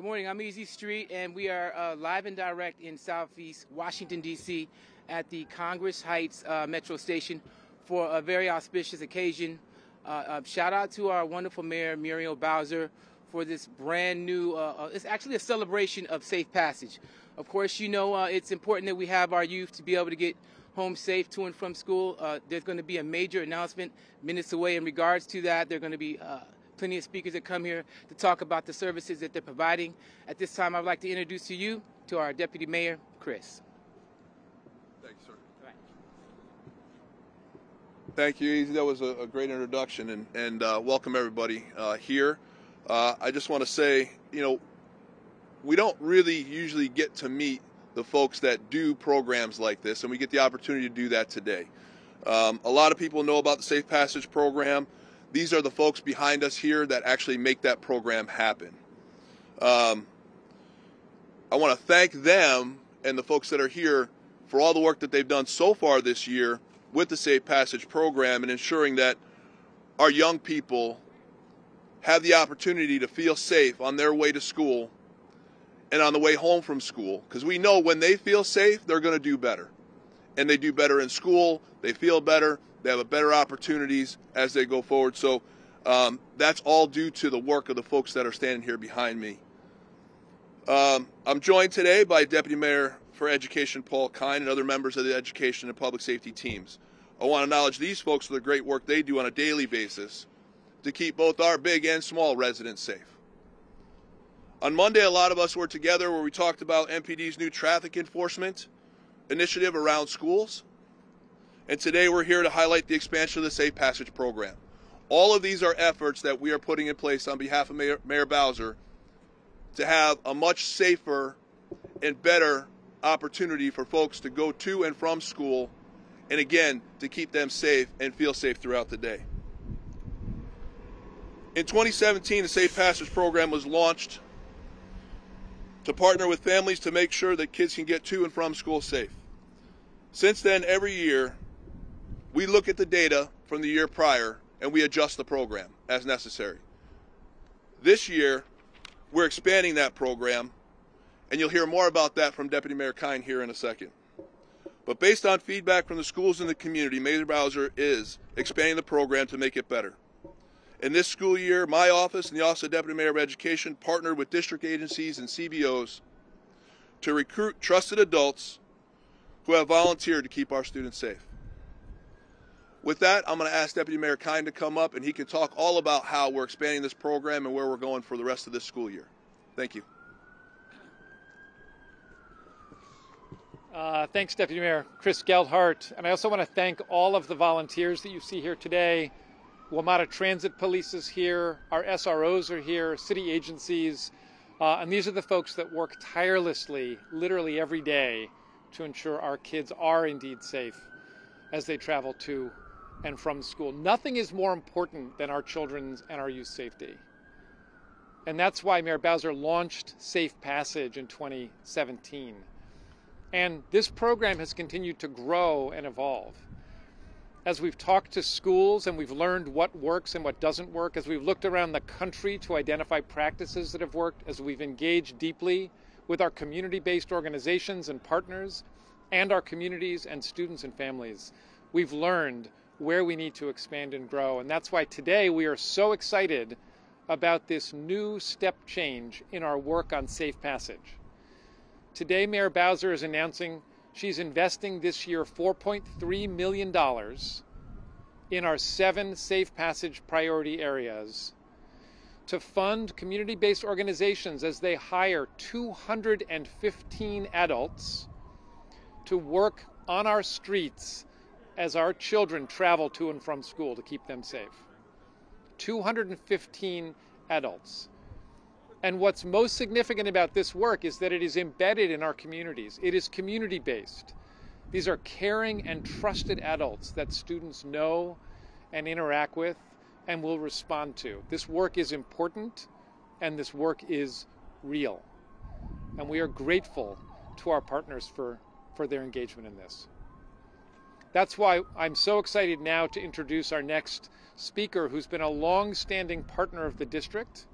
Good morning, I'm Easy Street, and we are live and direct in Southeast Washington, D.C. at the Congress Heights Metro Station for a very auspicious occasion. Shout out to our wonderful Mayor, Muriel Bowser, for this brand new, it's actually a celebration of safe passage. Of course, you know it's important that we have our youth to be able to get home safe to and from school. There's going to be a major announcement minutes away in regards to that. There are going to be plenty of speakers that come here to talk about the services that they're providing. At this time, I'd like to introduce to you to our Deputy Mayor, Chris. Thank you, sir. All right. Thank you, Easy. That was a great introduction, and welcome everybody here. I just want to say, you know, we don't really usually get to meet the folks that do programs like this, and we get the opportunity to do that today. A lot of people know about the Safe Passage program. These are the folks behind us here that actually make that program happen. I want to thank them and the folks that are here for all the work that they've done so far this year with the Safe Passage program and ensuring that our young people have the opportunity to feel safe on their way to school and on the way home from school. Because we know when they feel safe, they're going to do better. And they do better in school, they feel better, they have better opportunities as they go forward. So that's all due to the work of the folks that are standing here behind me. I'm joined today by Deputy Mayor for Education Paul Kine and other members of the education and public safety teams. I want to acknowledge these folks for the great work they do on a daily basis to keep both our big and small residents safe. On Monday, a lot of us were together where we talked about MPD's new traffic enforcement initiative around schools. And today we're here to highlight the expansion of the Safe Passage program. All of these are efforts that we are putting in place on behalf of Mayor Bowser to have a much safer and better opportunity for folks to go to and from school, and again, to keep them safe and feel safe throughout the day. In 2017, the Safe Passage program was launched to partner with families to make sure that kids can get to and from school safe. Since then, every year, we look at the data from the year prior and we adjust the program as necessary. This year, we're expanding that program, and you'll hear more about that from Deputy Mayor Kine here in a second. But based on feedback from the schools in the community, Mayor Bowser is expanding the program to make it better. In this school year, my office and the Office of Deputy Mayor of Education partnered with district agencies and CBOs to recruit trusted adults who have volunteered to keep our students safe. With that, I'm going to ask Deputy Mayor Kine to come up, and he can talk all about how we're expanding this program and where we're going for the rest of this school year. Thank you. Thanks, Deputy Mayor Chris Geldhart. And I also want to thank all of the volunteers that you see here today. WMATA Transit Police is here, our SROs are here, city agencies, and these are the folks that work tirelessly, literally every day, to ensure our kids are indeed safe as they travel to and from school. Nothing is more important than our children's and our youth's safety. And that's why Mayor Bowser launched Safe Passage in 2017. And this program has continued to grow and evolve. As we've talked to schools and we've learned what works and what doesn't work, as we've looked around the country to identify practices that have worked, as we've engaged deeply with our community-based organizations and partners, and our communities and students and families, we've learned where we need to expand and grow. And that's why today we are so excited about this new step change in our work on Safe Passage. Today, Mayor Bowser is announcing she's investing this year $4.3 million in our 7 Safe Passage priority areas to fund community-based organizations as they hire 215 adults to work on our streets as our children travel to and from school to keep them safe. 215 adults. And what's most significant about this work is that it is embedded in our communities. It is community-based. These are caring and trusted adults that students know and interact with and will respond to. This work is important, and this work is real. And we are grateful to our partners for their engagement in this. That's why I'm so excited now to introduce our next speaker, who's been a long-standing partner of the district,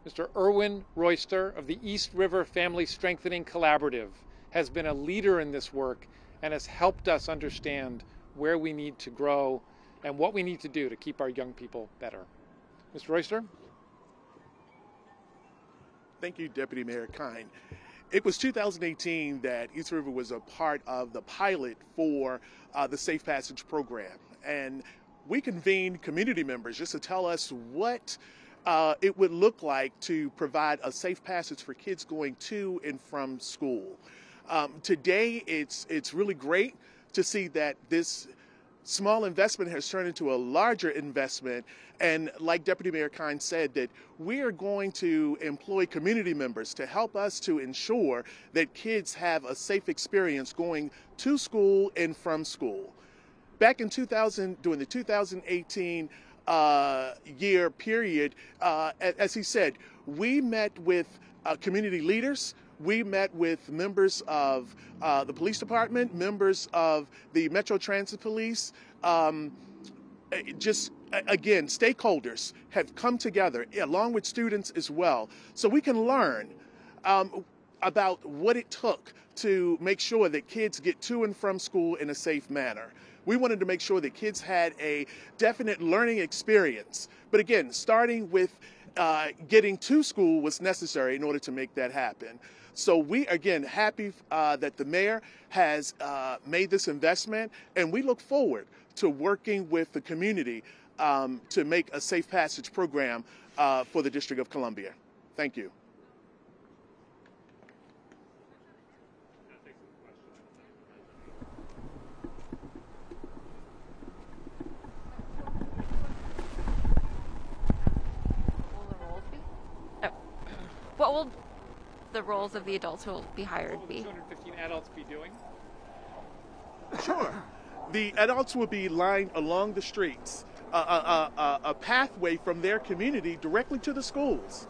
Mr. Erwin Royster of the East River Family Strengthening Collaborative has been a leader in this work and has helped us understand where we need to grow and what we need to do to keep our young people better. Mr. Royster? Thank you, Deputy Mayor Kine. It was 2018 that East River was a part of the pilot for the Safe Passage program. And we convened community members just to tell us what it would look like to provide a safe passage for kids going to and from school. Today, it's really great to see that this small investment has turned into a larger investment. And like Deputy Mayor Kine said, that we are going to employ community members to help us to ensure that kids have a safe experience going to school and from school. Back in during the 2018 year period, as he said, we met with community leaders. We met with members of the police department, members of the Metro Transit Police. Again, stakeholders have come together, along with students as well, so we can learn about what it took to make sure that kids get to and from school in a safe manner. We wanted to make sure that kids had a definite learning experience. But again, starting with getting to school was necessary in order to make that happen. So we, again, happy that the mayor has made this investment, and we look forward to working with the community to make a safe passage program for the District of Columbia. Thank you. What will the roles of the adults who will be hired be? What will the 215 adults be doing? Sure. The adults will be lined along the streets, a pathway from their community directly to the schools.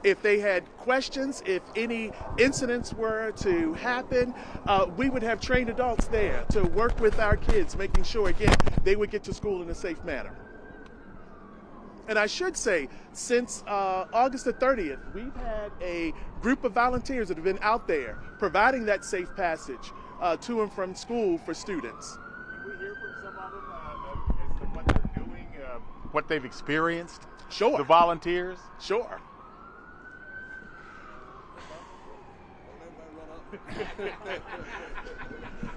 If they had questions, if any incidents were to happen, we would have trained adults there to work with our kids, making sure, again, they would get to school in a safe manner. And I should say, since August the 30th, we've had a group of volunteers that have been out there providing that safe passage to and from school for students. Can we hear from some of them as to what they're doing, what they've experienced? Sure. The volunteers? Sure.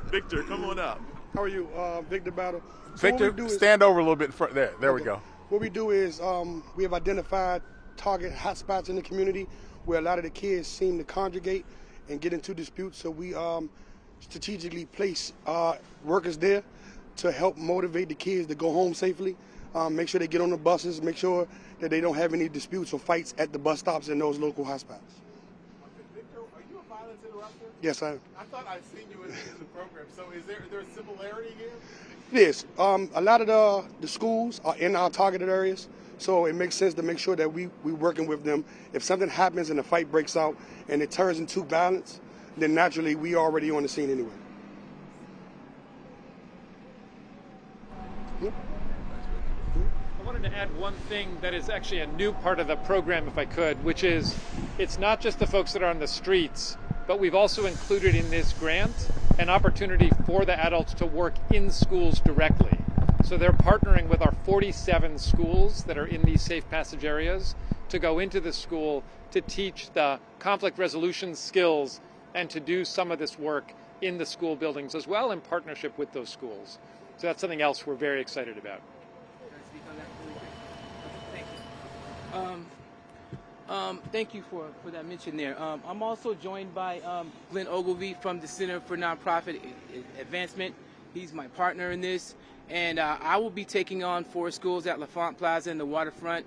Victor, come on up. How are you, Victor Battle? Victor, stand over a little bit further. There okay. we go. What we do is we have identified target hotspots in the community where a lot of the kids seem to congregate and get into disputes. So we strategically place workers there to help motivate the kids to go home safely, make sure they get on the buses, make sure that they don't have any disputes or fights at the bus stops in those local hotspots. Victor, are you a violence interrupter? Yes, I am. I thought I'd seen you in the program. So is there a similarity here? Yes, a lot of the schools are in our targeted areas, so it makes sense to make sure that we're working with them. If something happens and a fight breaks out and it turns into violence, then naturally we already on the scene anyway. I wanted to add one thing that is actually a new part of the program, if I could, which is it's not just the folks that are on the streets, but we've also included in this grant an opportunity for the adults to work in schools directly. So they're partnering with our 47 schools that are in these safe passage areas to go into the school to teach the conflict resolution skills and to do some of this work in the school buildings as well in partnership with those schools. So that's something else we're very excited about. Thank you for that mention there. I'm also joined by Glenn Ogilvie from the Center for Nonprofit Advancement. He's my partner in this. And I will be taking on 4 schools at LaFont Plaza and the waterfront.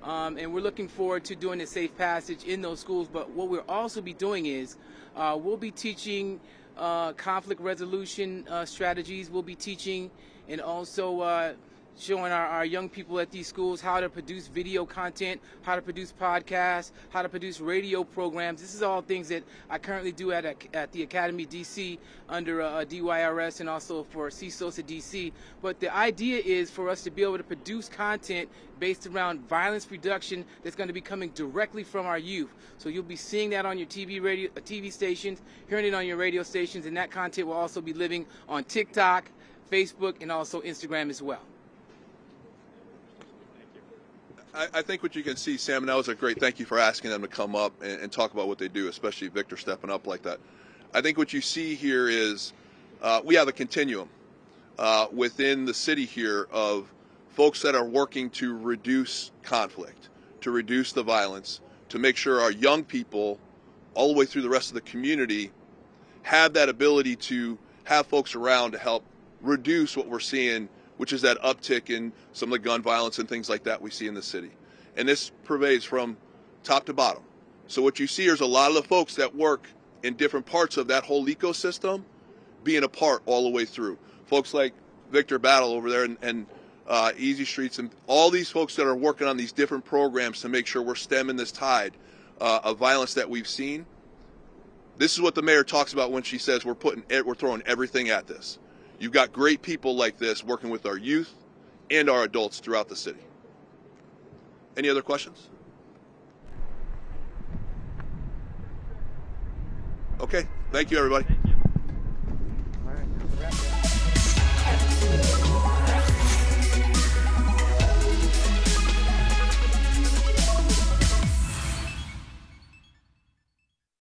And we're looking forward to doing a safe passage in those schools. But what we'll also be doing is we'll be teaching conflict resolution strategies. We'll be teaching and also showing our young people at these schools how to produce video content, how to produce podcasts, how to produce radio programs. This is all things that I currently do at the Academy DC under DYRS and also for CSOS at DC. But the idea is for us to be able to produce content based around violence reduction that's going to be coming directly from our youth. So you'll be seeing that on your TV stations, hearing it on your radio stations, and that content will also be living on TikTok, Facebook, and also Instagram as well. I think what you can see, Sam, and that was a great thank you for asking them to come up and talk about what they do, especially Victor stepping up like that. I think what you see here is we have a continuum within the city here of folks that are working to reduce conflict, to reduce the violence, to make sure our young people all the way through the rest of the community have that ability to have folks around to help reduce what we're seeing, which is that uptick in some of the gun violence and things like that we see in the city. And this pervades from top to bottom. So what you see is a lot of the folks that work in different parts of that whole ecosystem being a part all the way through. Folks like Victor Battle over there and Easy Streets and all these folks that are working on these different programs to make sure we're stemming this tide of violence that we've seen. This is what the mayor talks about when she says we're throwing everything at this. You've got great people like this working with our youth and our adults throughout the city. Any other questions? Okay, thank you everybody.